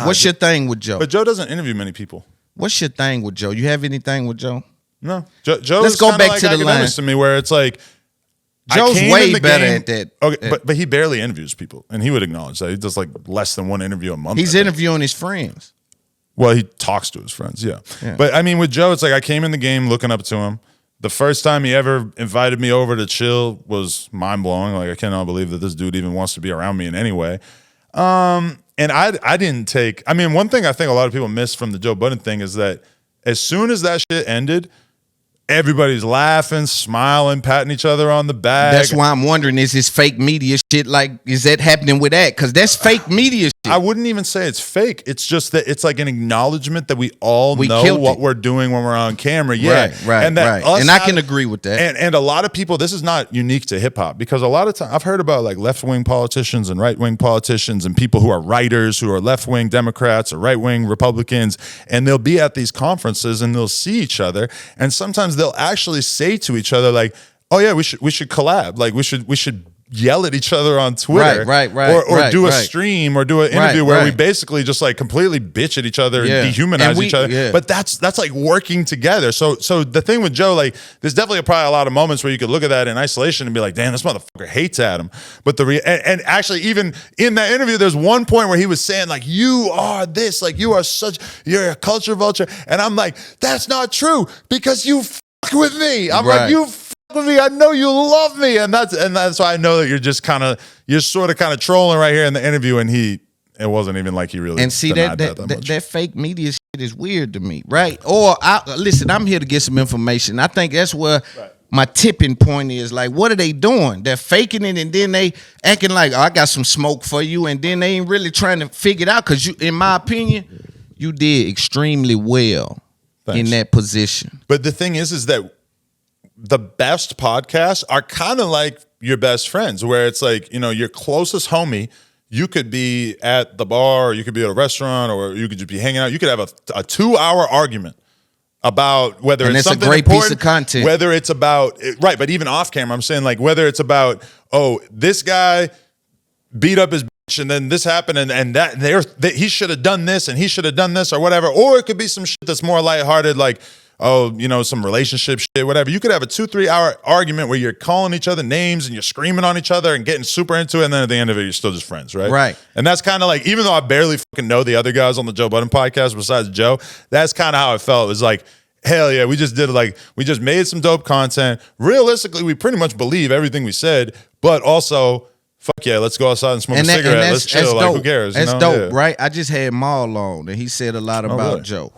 What's your thing with Joe? But Joe doesn't interview many people. What's your thing with Joe? You have anything with Joe? No. Joe Let's is go kinda back like to the line. to me, where it's like, Joe's way better at that. Okay, but he barely interviews people, and he would acknowledge that. He does like less than one interview a month. He's interviewing his friends. Well, he talks to his friends, yeah. But I mean, with Joe, it's like I came in the game looking up to him. The first time he ever invited me over to chill was mind blowing. Like, I cannot believe that this dude even wants to be around me in any way. And I didn't take. I mean, one thing I think a lot of people miss from the Joe Budden thing is that as soon as that shit ended, everybody's laughing, smiling, patting each other on the back. That's why I'm wondering, is this fake media shit, like, is that happening with that? Because that's fake media shit. I wouldn't even say it's fake. It's just that it's like an acknowledgement that we all know what we're doing when we're on camera. Yeah. Right. And that and I can agree with that. And a lot of people, this is not unique to hip hop, because a lot of times I've heard about like left-wing politicians and right-wing politicians and people who are writers who are left-wing Democrats or right-wing Republicans, and they'll be at these conferences and they'll see each other, and sometimes they'll actually say to each other like, "Oh yeah, we should collab. Like we should yell at each other on Twitter, or do a stream or do an interview where we basically just like completely bitch at each other and dehumanize each other." Yeah. But that's like working together. So the thing with Joe, like, there's definitely probably a lot of moments where you could look at that in isolation and be like, "Damn, this motherfucker hates Adam." But and actually, even in that interview, there's one point where he was saying like, "You are this, like you're a culture vulture," and I'm like, "That's not true, because you fuck with me." I'm like, "You with me, I know you love me," and that's why I know that you're sort of trolling right here in the interview, and it wasn't even like he really. And see that fake media shit is weird to me, right? Or listen, I'm here to get some information. I think that's where my tipping point is. Like, what are they doing? They're faking it, and then they acting like, "Oh, I got some smoke for you," and then they ain't really trying to figure it out. Because you, in my opinion, you did extremely well in that position. But the thing is that the best podcasts are kind of like your best friends, where it's like, your closest homie, you could be at the bar, or you could be at a restaurant, or you could just be hanging out. You could have a 2-hour argument about whether it's something important, piece of content, whether it's about, right, but even off camera, I'm saying, like, whether it's about, oh, this guy beat up his bitch and then this happened and that he should have done this and he should have done this or whatever, or it could be some shit that's more lighthearted, like, oh, some relationship shit, whatever. You could have a 2-3 hour argument where you're calling each other names and you're screaming on each other and getting super into it, and then at the end of it, you're still just friends, right? Right. And that's kind of like, even though I barely fucking know the other guys on the Joe Budden podcast besides Joe, that's kind of how it felt. It was like, hell yeah, we just made some dope content. Realistically, we pretty much believe everything we said, but also, fuck yeah, let's go outside and smoke a cigarette. Let's chill. Like, who cares? That's dope, right? I just had Maul on, and he said a lot about Joe.